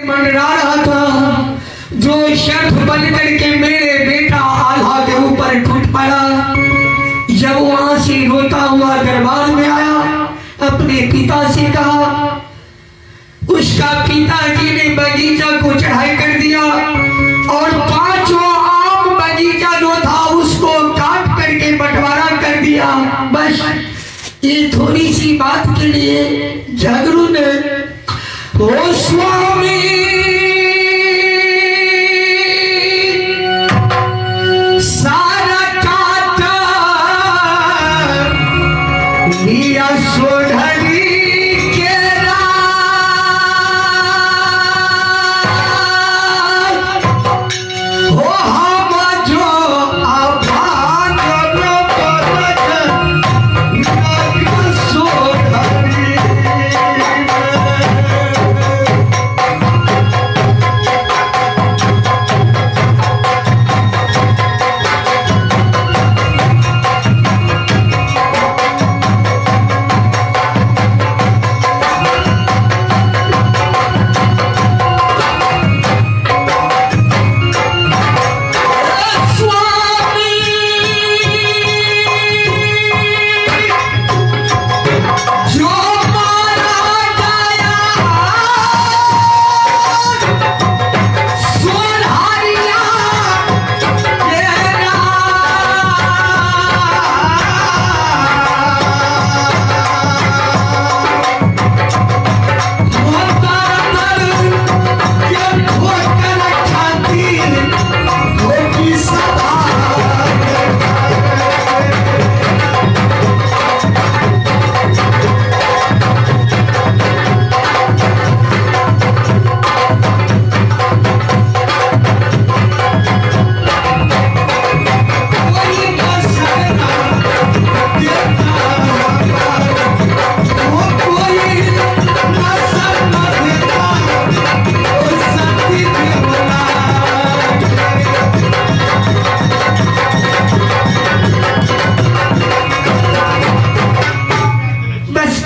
मंडरा रहा था जो शर्त बन करके मेरे बेटा आल्हा के ऊपर टूट पड़ा। जब वहां से रोता हुआ दरबार में आया, अपने पिता से कहा, उसका पिताजी ने बगीचा को चढ़ाई कर दिया और 5 आम बगीचा जो था उसको काट करके बंटवारा कर दिया। बस ये थोड़ी सी बात के लिए झगड़ू ने ओ स्वामी सारा काटा लिया सोढ़ी के हो हम जो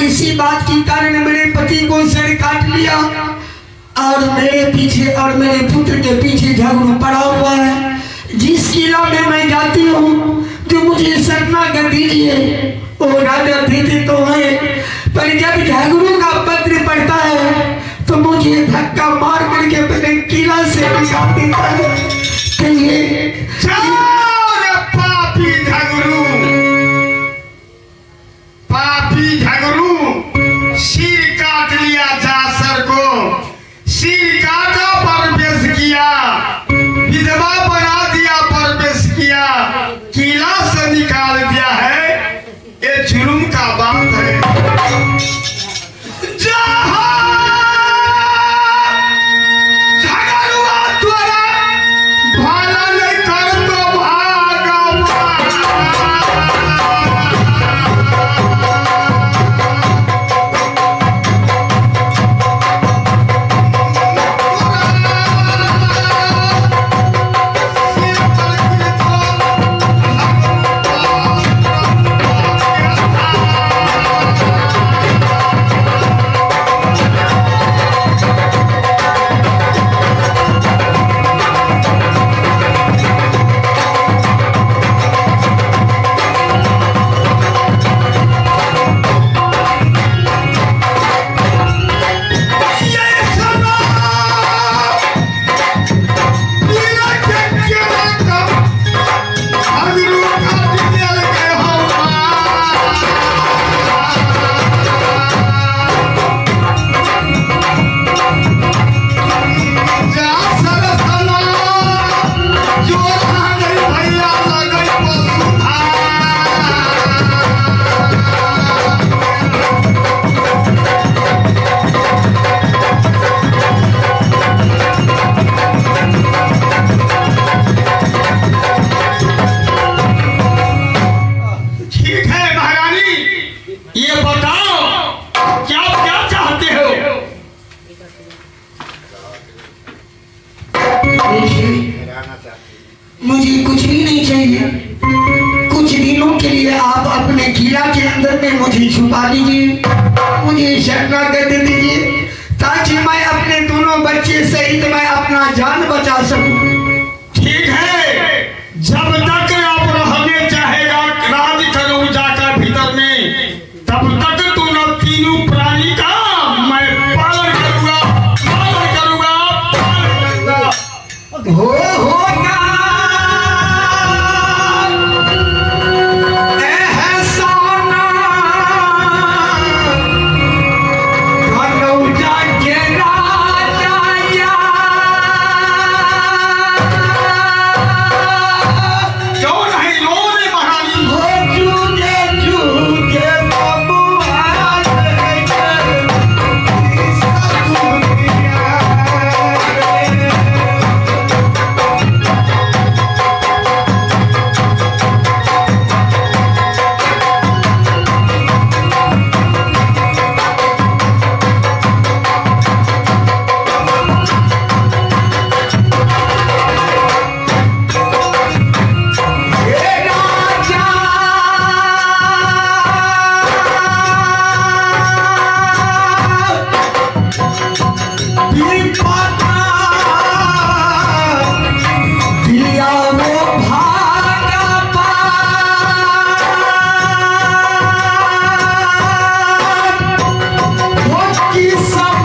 इसी बात के कारण मेरे पति को सर काट लिया और मेरे पीछे और मेरे पुत्र के पीछे झगड़ू पड़ा हुआ है। जिस किला में मैं जाती हूँ तो मुझे शरणागत दीजिए। वो राजा देते तो है, पर जब झगड़ू का पत्र पड़ता है तो मुझे धक्का मार करके अपने किला से निकाल देता है। पापी झगड़ू सिर काट लिया जासर को, सिर काटा परवेश किया, विधवा बना दिया परवेश किया, किला से निकाल दिया है। ये जुल्म का बात है। मुझे कुछ भी नहीं चाहिए। कुछ दिनों के लिए आप अपने किला के अंदर में मुझे छुपा दीजिए, मुझे शरणागत दे दीजिए ताकि मैं अपने दोनों बच्चे सहित मैं अपना जान बचा सकूं। ठीक है, जब तक आप रहने चाहेगा राज करूजा का भीतर में, तब तक दोनों तीनों प्राणी का मैं पालन करूंगा, पालन करूंगा, पालन करूंगा। होगा एहसाना कनौजा के राजा या। क्यों नहीं रोने महारानी? हो जुगे जुगे बबुआ रे, इस दुनिया रे। हे राजा विपदा दिया वो भगवान, वो किस्मत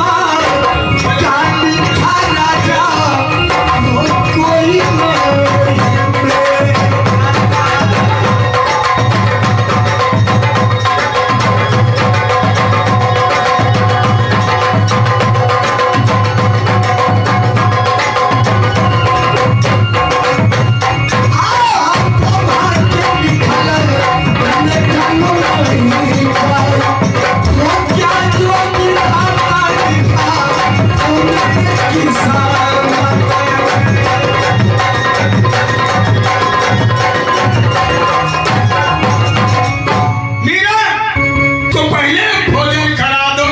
का लिखा राजा, वो कोई नहीं मीरा, तो पहले भोजन करा दो।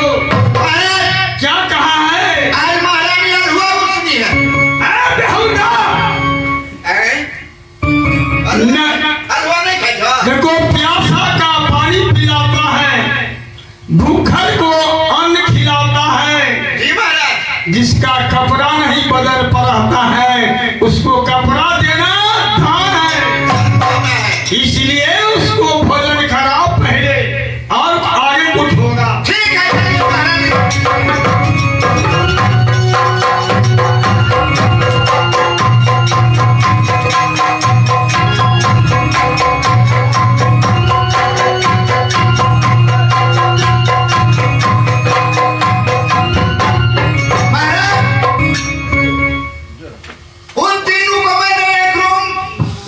क्या कहा है? आज महारानी हलवा उसकी है। बेहुदा न- हलवा नहीं खाई देखो, प्यासा का पानी पिलाता है, भूखल को अन्न खिलाता है, जी महाराज। जिसका कपड़ा नहीं बदल पड़ता है उसको कपड़ा देना दान है। इसलिए उसको भोजन कराओ पहले, और आगे कुछ होगा। ठीक है महारानी। महाराज, उन तीनों को मैंने एक रूम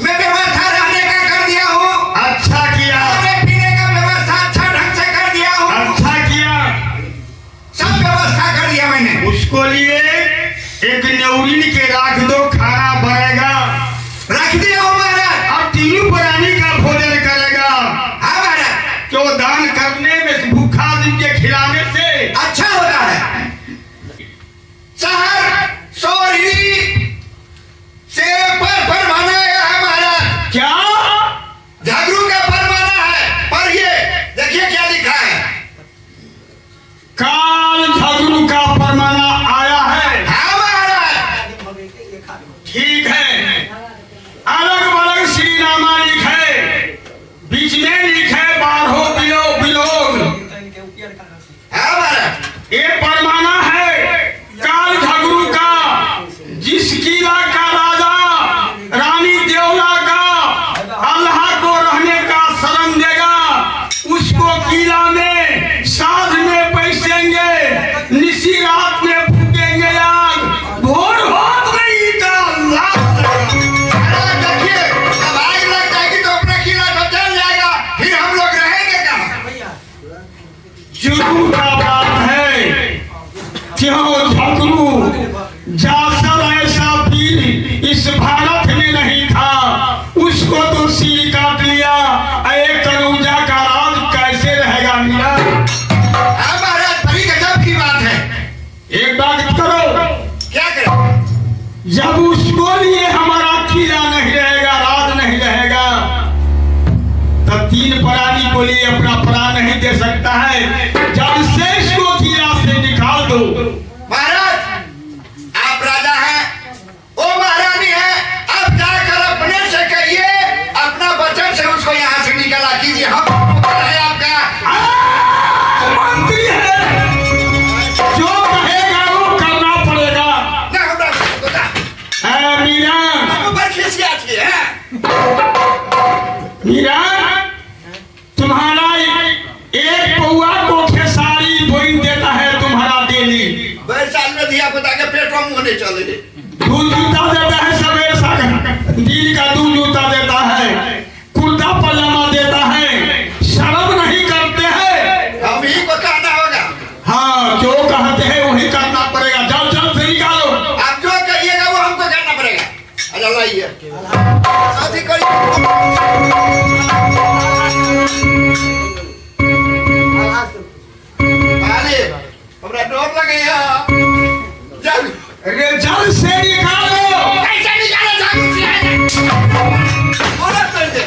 में व्यवस्था रहने का कर दिया हूँ। अच्छा किया, खाने पीने का व्यवस्था अच्छा ढंग से कर दिया हूँ। अच्छा किया। सब व्यवस्था कर दिया मैंने। उसको लिए एक न्योरिन के राख दो, खाना बनेगा। रख दिया हूँ महाराज। अब तीनों प्राणी का भोजन करेगा। हाँ महाराज, क्यों दान करने में, भूखा आदमी के खिलाने से अच्छा होता है। शहर सोरी से फरमाना है महाराज। क्या झगड़ू का फरमाना है। पर ये देखिए क्या लिखा है। काल झगड़ू का फरमाना आया है। हाँ महाराज। ठीक है, अलग अलग श्रीनामा लिखे, बीच में लिखे बारहो बिलोग। हाँ महाराज। ये फरमाना है काल झगड़ू का, जिस किला का राजा रानी देवला का अल्लाह को रहने का शरण देगा, उसको किला में साँझ में बैसेंगे, निसी रात में फूकेंगे आग, भोर होत नहीं का अल्लाह। महाराज देखिए, जब आग लग जाएगी तो अपना किला तो जल जाएगा, फिर हम लोग रहेंगे कहाँ? जुगू का बात है, क्यों झगड़ू जासर ऐसा वीर इस भारत में नहीं था, उसको तो सिर काट लिया। एक कनौजा का राज कैसे रहेगा मीरा? हाँ महाराज, बड़ी गजब की बात है। एक बात करो, क्या करें? जब उसको लिए हमारा किला नहीं रहेगा, राज नहीं रहेगा, तब तीन प्राणी को लिए अपना प्राण नहीं दे सकता है। जब से इसको किला से निकाल दो, ले चले। दूध जूता देता है, सवेरे सागर दिन का दूध जूता देता है, कुर्ता पजामा देता है, शर्म नहीं करते हैं। हम ही को कहना होगा। हाँ, जो कहते हैं वही करना पड़ेगा। जब जब से निकालो, आप जो कहिएगा वो हमको करना पड़ेगा। अच्छा लाइए साथी करिए। हमरा डर लगे जब जल से निकालो। कैसे निकाले जागू से बोला कर दे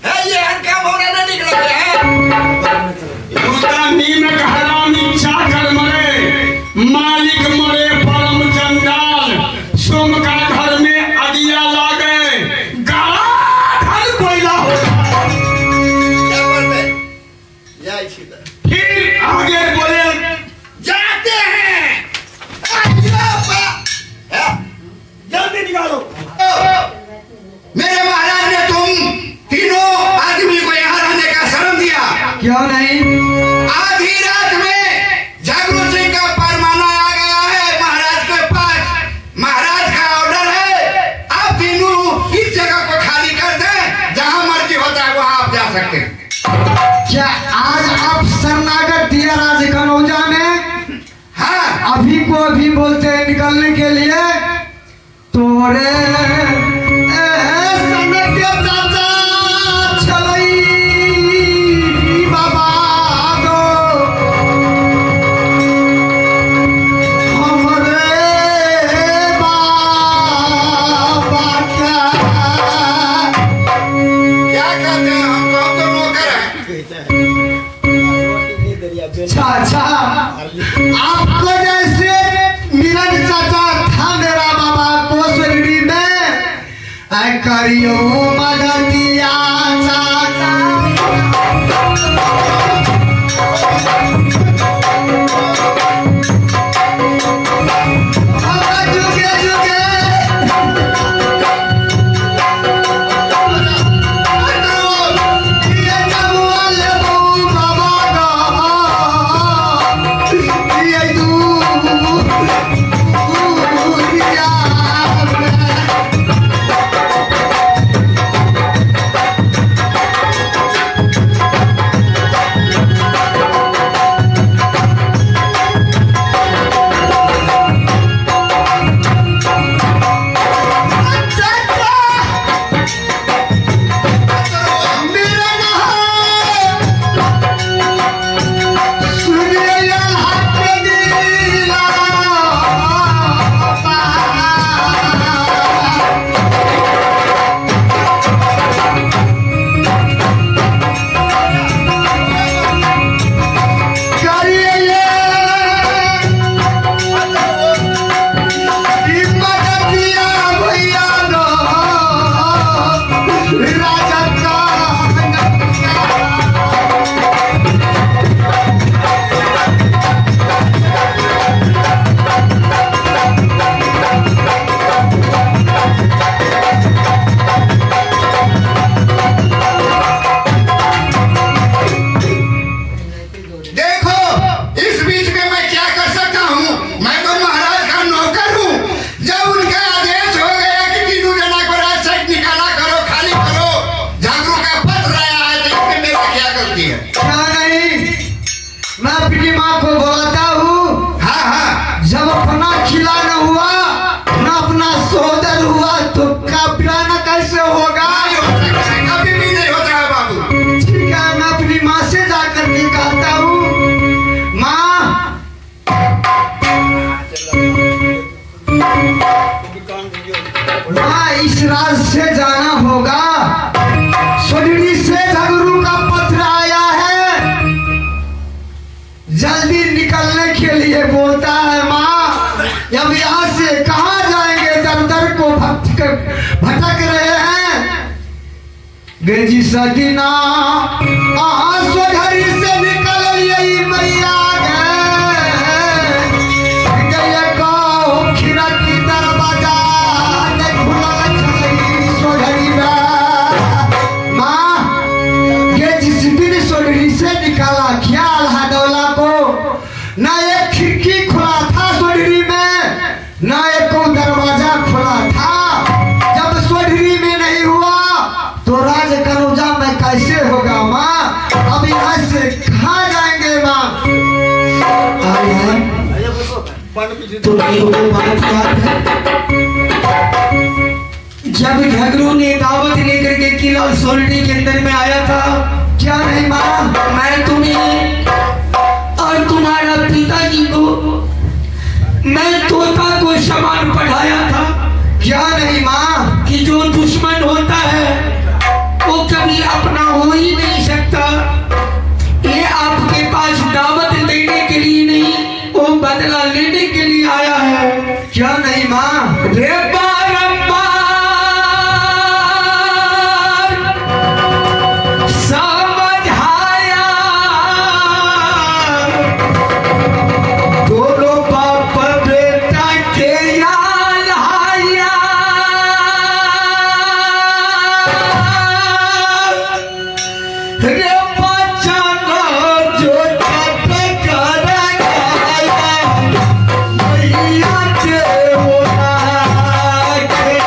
है ये हर काम हो रहा ना निकल है। दूसरा नीमक हरामी चाकर मरे, मालिक मरे परम जंजाल, सोम का घर में अगिया लागे, गाला घर कोयला हो। क्या बोलते जय सीता। फिर आगे बोले जाते हैं जल्दी निकालो। मेरे महाराज ने तुम तीनों आदमी को यहाँ रहने का शर्म दिया। क्यों नहीं? आधी रात में जागरू सिंह का फरमाना आ गया है महाराज के पास। महाराज का ऑर्डर है आप तीनों इस जगह को खाली कर दें, जहाँ मर्जी होता है वहाँ आप जा सकते हैं। क्या आज आप शरणागत दिया राज कनौजा में? हाँ अभी को अभी बोलते हैं निकलने के लिए। तोरे क्या कहते हैं हमको, हम तो नौकर हैं। चाचा, आपको जैसे मिलन चाचा था मेरा बाबा कोसड़ी में, करियो मददिया चाचा। जुगे जुगे इस राज से जाना होगा। सोडनी से झगड़ू का पत्र आया है, जल्दी निकलने के लिए बोलता है। माँ अब यहाँ से कहाँ जाएंगे, दर दर को भटक रहे हैं। बेजी सदीना स्वधरी से निकल यही मैया निकाला ख्याल हदौला को, ना एक खिड़की खुला था सोडरी में, तुम्हें वो बात याद है जब झगड़ू ने दावत लेकर के किला सोलनी के अंदर में आया था? क्या नहीं माँ, मैं तुम्हें और तुम्हारा पिताजी को मैं तोता को समान पढ़ाया था। क्या नहीं माँ कि जो दुश्मन होता है वो कभी अपना हो ही नहीं सकता। ये आपके पास दावत लेने के लिए नहीं, वो बदला लेने के लिए आया है। क्या नहीं माँ? रे बारंबार समझाया, दोनों बाप बेटा के याद आया। रे बचाना जो तब कर गया, मैया के होना के।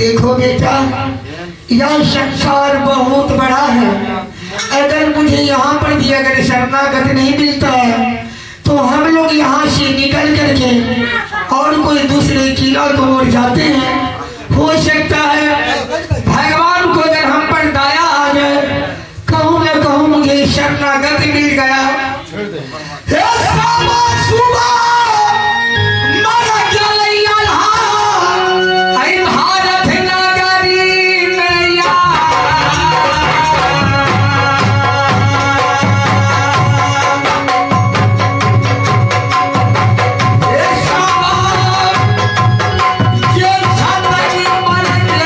देखो बेटा, यह संसार बहुत बड़ा है। अगर मुझे यहाँ पर भी अगर शरणागत नहीं मिलता है तो हम लोग यहाँ से निकल करके और कोई दूसरे किला को ओर जाते हैं। हो सकता है भगवान को अगर हम पर दया आ जाए, कहूँ न कहूँ मुझे शरणागत मिल गया। हे सामा सुबह मारा क्या लैया लहा, ऐ भारत नगरी में या। हे सामा ये छतरी मन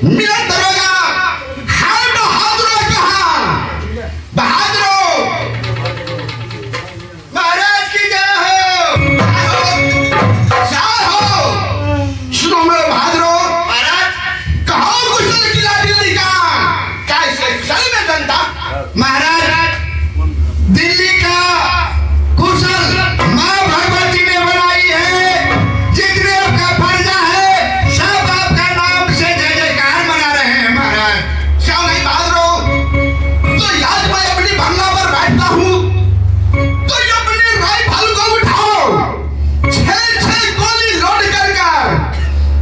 मिलन दरोगा, हाय बहादुर कहाँ? बहादुर महाराज की जय हो। सुनो मेरे बहादुर महाराज, कहो कुशल किला दिल्ली का कैसे कुशल में जनता? महाराज दिल्ली का कुशल माँ भगवती ने बनाई है। जितने आपका फर्जा है सब आपका नाम से जय जयकार मना रहे हैं महाराज। क्यों नहीं बहादुर? तो आज मैं अपनी बंगला पर बैठता हूँ तो ये अपनी राइफल को उठाओ, 6-6 गोली लोड कर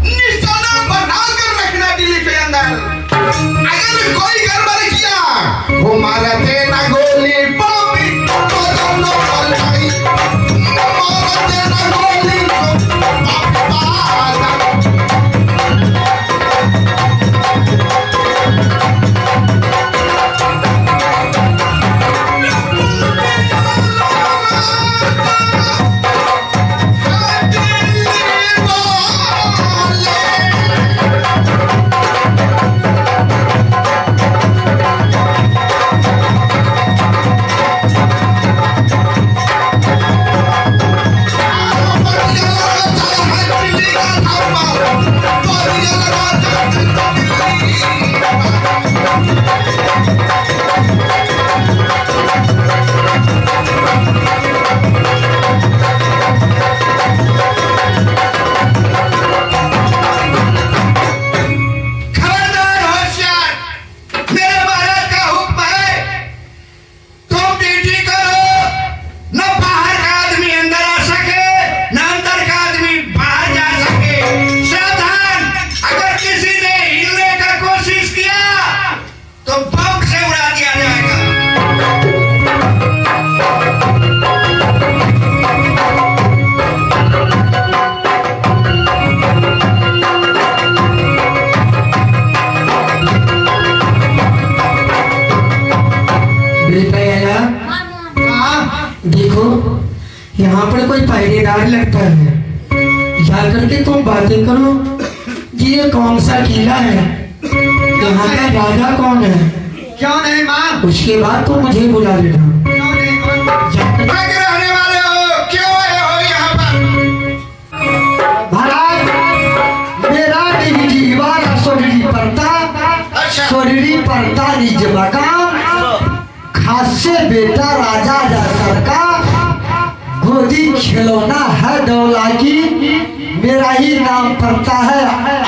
निशाना बनाकर रखना दिल्ली के अंदर। अगर कोई गड़बड़ किया वो मारा देना गोली पापी तो दोनों पलटाई, मारा देना गोली देखो यहाँ पर कोई पहरेदार लगता है, जाकर के तुम बातें करो कि ये कौन सा किला है, यहाँ का राजा कौन है। क्यों नहीं माँ? उसके बाद तो मुझे बुला लेना। क्यों नहीं माँ? रहने वाले हो, क्यों आए हो यहाँ पर? महाराज मेरा जीवा सोरी पड़ता, सोरी पड़ता निज मकान, खासे बेटा राजा जैसर का, गोदी खिलौना है दौला की, मेरा ही नाम पड़ता है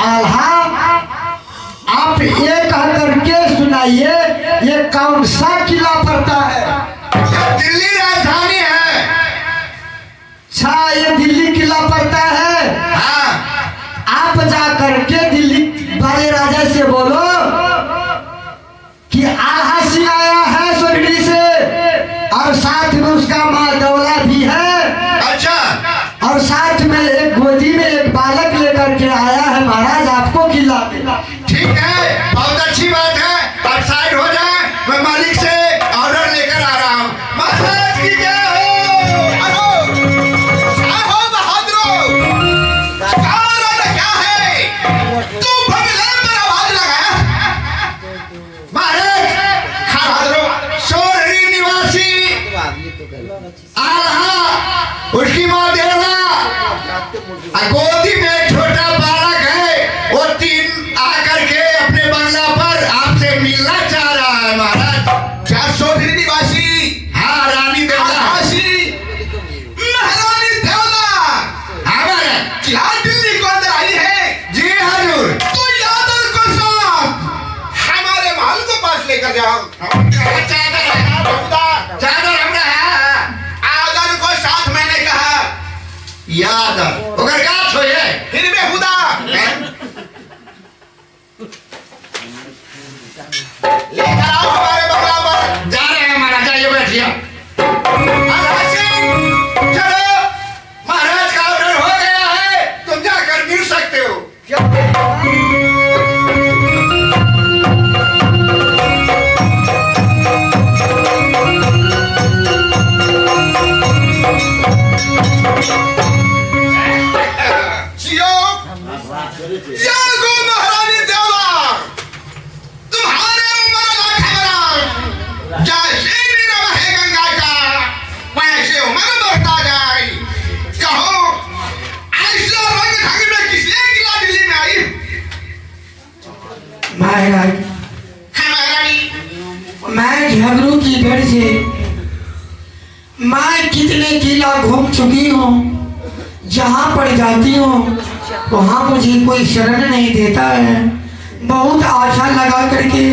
आल्हा। आप ये कह करके सुनाइए ये कौन सा किला पड़ता है? दिल्ली राजधानी है। अच्छा ये दिल्ली किला पड़ता है। हाँ। आप जा करके दिल्ली वाले राजा से बोलो कि आल्हा सिंह आया है स्वर्गीय से, और साथ में उसका माँ दौला भी है। अच्छा। और साथ में एक गोदी में एक बालक लेकर के आया है महाराज आपको किला में। ठीक है, बहुत अच्छी बात है। आप साइड हो जाए, मैं मालिक से ऑर्डर लेकर आ रहा हूँ। महाराज की जय हो। हो बहादुर, क्या है? तू बगले पर आवाज लगाया। महाराज बहादुर सोहरी निवासी आल्हा, उसकी माँ देवला, गोदी में छोटा बालक है, वो 3 आकर के अपने बंगला पर आपसे मिलना चाह रहा है महाराज। क्या सोहरी निवासी? हाँ, रानी देवला। महारानी देवला। हाँ महाराज। क्या दिल्ली को अंदर आई है? जी हजूर। तो यादव को साथ हमारे महल को पास लेकर जाओ। चादर हमरा है। आदर को साथ मैंने कहा। यादव ओकर गाछ होय है, फिर बेहुदा लेकर आओ हमारे बंगला पर। जा रहे हैं महाराज, जाइए बैठिए। चलो, महाराज का ऑर्डर हो गया है, तुम जाकर मिल सकते हो। जागो महारानी देवला। महाराज हाँ महारानी। मैं झगड़ू की डर से मैं कितने किला घूम चुकी हूँ, जहाँ पर जाती हूँ वहाँ मुझे कोई शरण नहीं देता है। बहुत आशा लगा करके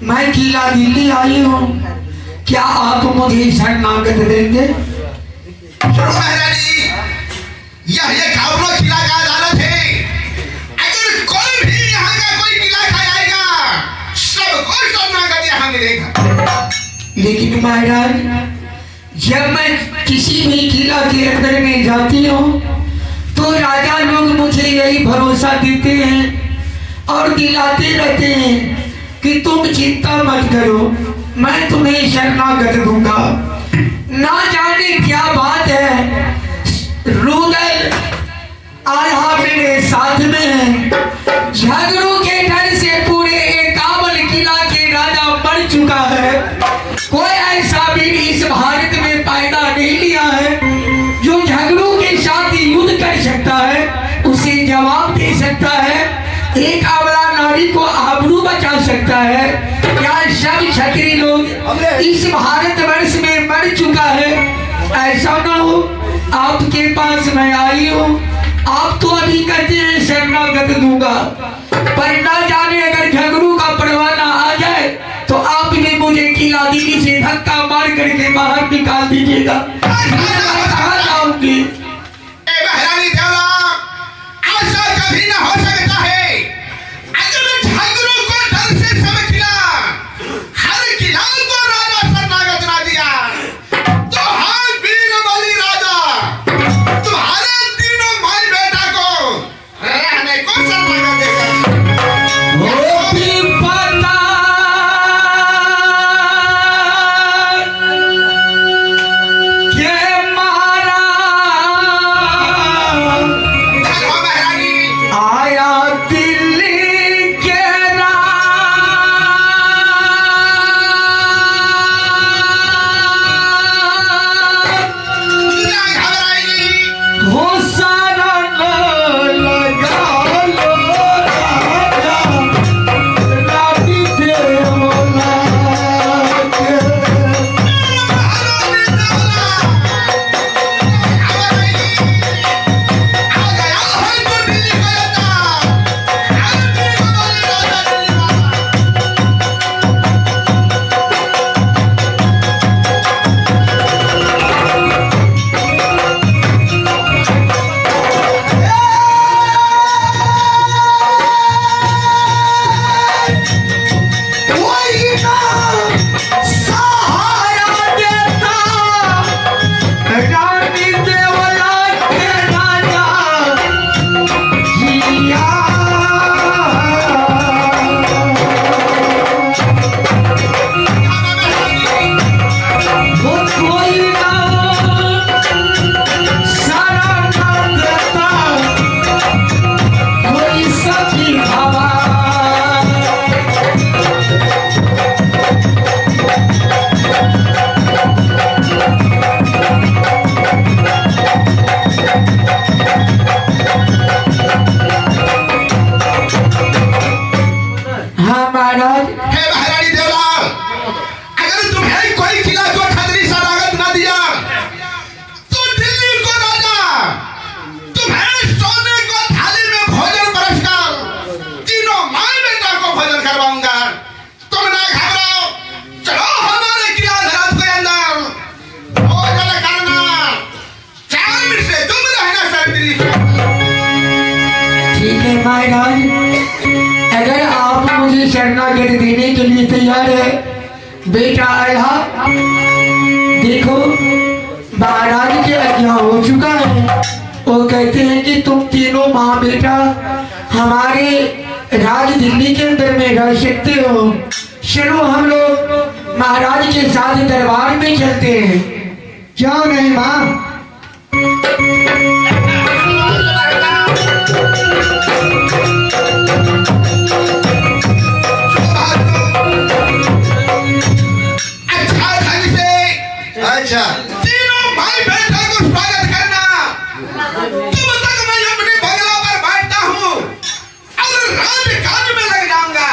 मैं किला दिल्ली आई हूँ, क्या आप मुझे शरणागत देंगे? सुनो महारानी, यह झागरू किला का अदालत है। अगर कोई भी यहाँ का कोई किला खाएगा, सबको शरणागत यहाँ मिलेगा। लेकिन महाराज जब मैं किसी भी किला के अंदर में जाती हूँ तो राजा लोग मुझे यही भरोसा देते हैं और दिलाते रहते हैं कि तुम चिंता मत करो, मैं तुम्हें शरणागत दूंगा। ना जाने क्या बात है, रुदल आल्हा मेरे साथ में है। झगड़ू के डर से पूरे 51 किला के राजा मर चुका है। कोई ऐसा वीर इस भारत में पैदा नहीं लिया है जो झगड़ू के साथ युद्ध कर सकता है, उसे जवाब दे सकता है, एक अबला नारी को आबरू बचा सकता है। क्या सब क्षत्रिय लोग इस भारत वर्ष में मर चुका है? ऐसा ना हो, आपके पास मैं आई हूँ, आप तो अभी कहते हैं शरणागत दूंगा, पर ना जाने अगर झगड़ू का परवाना आ जाए तो आप भी मुझे किला दिल्ली से धक्का मार करके बाहर निकाल दीजिएगा। मैं कहाँ जाऊंगी? ए महारानी देवला, ऐसा कभी न हो सकता है। अगर झागरू को डर से सब किला, हर किला को राजा शरणागत ना दिया, तो हाँ वीर बलि राजा तुम्हारे तीनों माई बेटा को रहने को शरणागत देगा। वो भी पता के मारा देखो महारानी, आया दिल्ली के ना घबराइए। हो सारा लगा लो राजा रानी देवला के। कोई ना सहारा देता रानी देवला के राजा जिया। वो कोई ना सहारा देता कोई सखी हवा। हाँ महाराज, हे महारानी देवलाल, अगर तुम्हें कोई किला को खतरी शरणागत ना दिया, तो दिल्ली को राजा तुम्हें सोने को थाली में भोजन परसकर तीनों माई बेटा को भोजन करवाऊंगा। तुम ना घबराओ, चलो हमारे किला धरात के अंदर भोजन करना, चैन से तुम रहना क्षत्रिय। ठीक है महाराज, अगर आप मुझे शरणागत देने के लिए तैयार है, बेटा आल्हा देखो महाराज के आज्ञा हो चुका है। वो कहते हैं कि तुम तीनों माँ बेटा हमारे राज दिल्ली के अंदर में रह सकते हो। चलो हम लोग महाराज के साथ दरबार में चलते हैं। क्यों नहीं माँ? अच्छा ढंग से अच्छा तीनों भाई बेटा को स्वागत करना। तुम तक मैं अपने बंगला पर बैठता हूँ और राजकाज में लग जाऊंगा।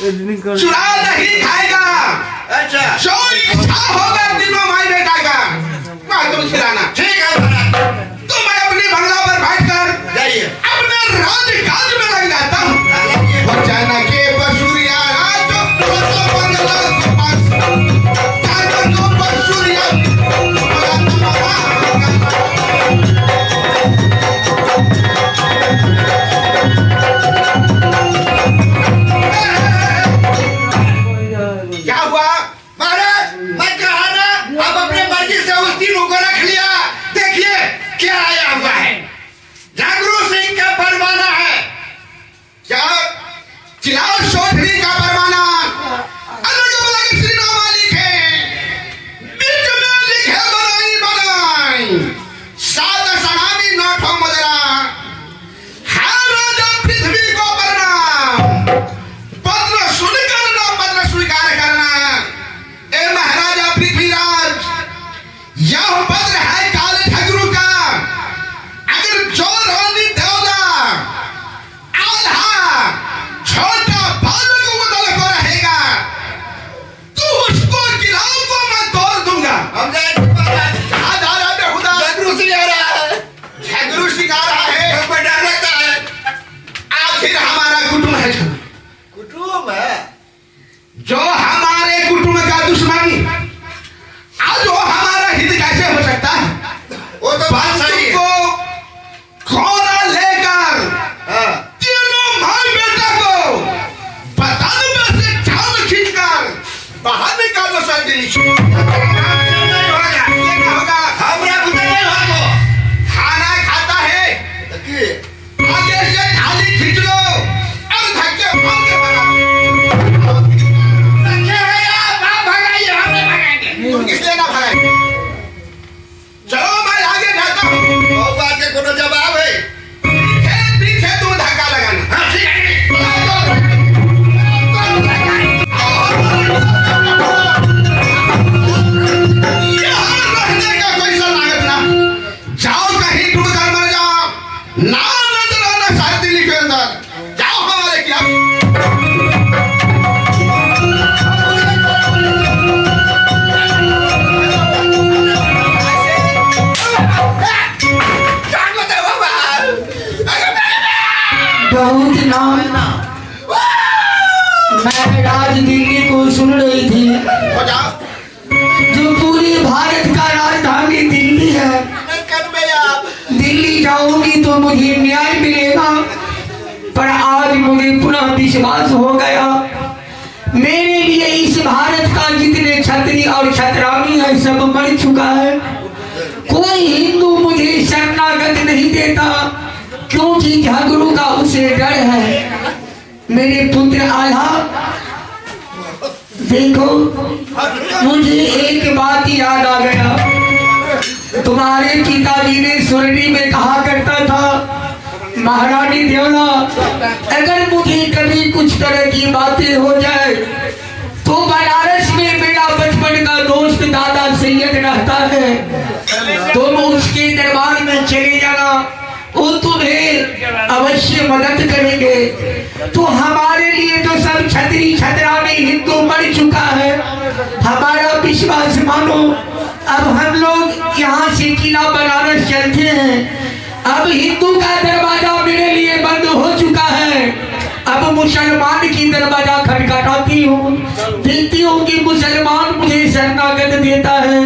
चुरा नहीं खाएगा। अच्छा जो इच्छा होगा तीनों भाई बेटा का वह तुम खिलाना। ठीक है महाराज, तो मैं अपनी बंगला पर बैठकर जाइए। अपने राजकाज में लग जाता हूँ। और जाना के बसूरिया राज बंगला के पास जाना को बसूरिया क्या हुआ? महाराज मैं कहा ना, अब अपने मर्जी से उस तीनों को रख लिया। देखिए क्या आया हुआ है, जागरू सिंह का फरमाना है। क्या चिलार चौधरी का परवाना अलग अलग श्री नाम लिखे बीच में लिखे बनाई बनाई सात सनामी नाठो मदरा हर राजा पृथ्वी को प्रणाम पत्र सुनकर ना पत्र स्वीकार करना। ए महाराजा पृथ्वीराज यह पत्र है काल ठगरू का। अगर जो रानी देवला आल्हा छोटा बालक उदल को रहेगा तो उसको गिलाव को मैं तोड़ दूंगा। हम जाए महाराज, कहाँ जा रहा बेहुदा? जागरू सिंह आ रहा है, झगड़ू सिखा रहा है। हमको डर लगता है। आखिर हमारा कुटुंब है कुटुंब है, जो हमारे कुटुंब का दुश्मन आज वो हमारा हित कैसे हो सकता है? वो तो बात सही है। को घोड़ा लेकर हाँ, तीनों भाई बेटा को बदन में से जान खींचकर बाहर निकालो संदेश। नहीं होगा, ये क्या होगा? हमरा कुछ नहीं होगा। खाना खाता है देखिए आगे से थाली खींच लो और धक्के मार के भगा दो। रखे हैं आप भगाइए, हम नहीं भगाएंगे। तुम किसलिए ना भगाए? चलो मैं आगे जाता हूँ। और बात के कोनो जवाब है? पीछे पीछे तुम धक्का लगाना। हाँ, ठीक है। यहाँ रहने का कोई सा लागत ना। जाओ कहीं डूब कर मर जाओ। ना नजर आना शायद दिल्ली के अंदर। जाओ हमारे खिलाफ। जागो दे बाबा। बहुत नाम मैं राज दिल्ली को सुन रही थी। हो जाओ। जो पूरे भारत का राजधानी दिल्ली है, नहीं कर बे आप। दिल्ली जाऊंगी तो मुझे न्याय मिलेगा। पर आज मुझे पुनः विश्वास हो गया, मेरे लिए इस भारत का जितने छत्री और छतरानी है सब मर चुका है। कोई हिंदू मुझे शरणागत नहीं देता, क्योंकि झगड़ू का उसे डर है। मेरे पुत्र आल्हा, देखो मुझे एक बात याद आ गया। तुम्हारे पिताजी ने स्वर्णी में कहा करता था, महारानी देवला अगर मुझे कभी कुछ तरह की बातें हो जाए तो बनारस में मेरा बचपन का दोस्त दादा सैयद रहता है, तुम उसके दरबार में चले जाना, वो तुम्हें अवश्य मदद करेंगे। तो हमारे लिए तो सब छतरी छतरानी हिंदू मर चुका है, हमारा विश्वास मानो। अब हम लोग यहाँ से किला बनारस चलते हैं। अब हिंदू का दरवाजा मेरे लिए बंद हो चुका है, अब मुसलमान की दरवाजा खटखटाती हूँ, देखती हूँ कि मुसलमान मुझे शरणागत देता है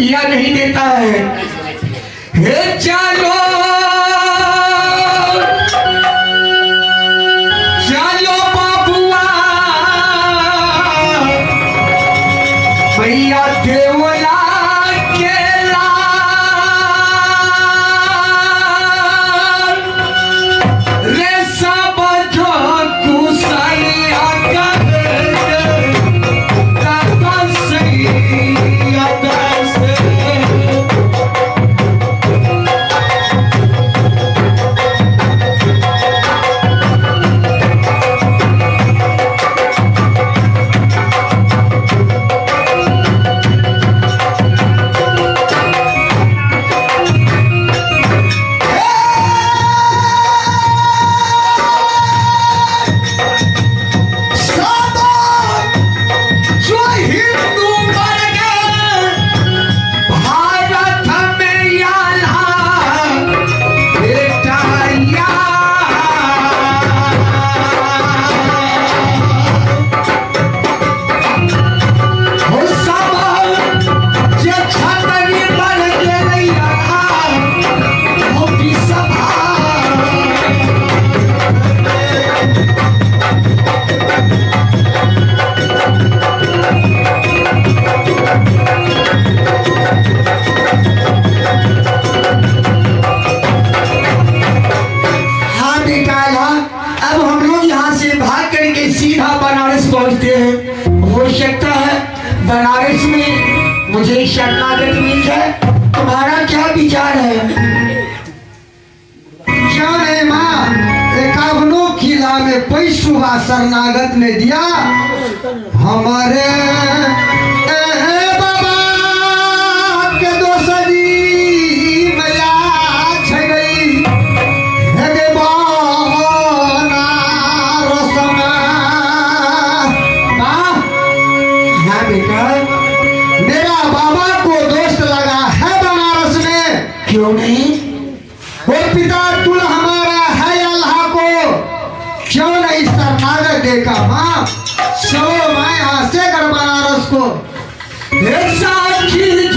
या नहीं देता है। हे चलो चलो बाबुआ, भैया देवला के रे सब जो कुसैया करे, आया, अब हम लोग यहाँ से भाग करके सीधा बनारस पहुँचते हैं। हो सकता है बनारस में मुझे शरणागत मिल जाए। तुम्हारा क्या विचार है? क्या नहीं माँ, एकावनों किला में पैसुआ शरणागत ने दिया हमारे बाबा के दोसरी मैया छ गई हेगे बनारस में। माँ, हाँ बेटा, मेरा बाबा को दोस्त लगा है बनारस में। क्यों नहीं? वो पिता तुल हमारा है अल्लाह को, क्यों नहीं शरणागत देखा माँ? चलो मैं यहाँ से कर बनारस को। साक्षी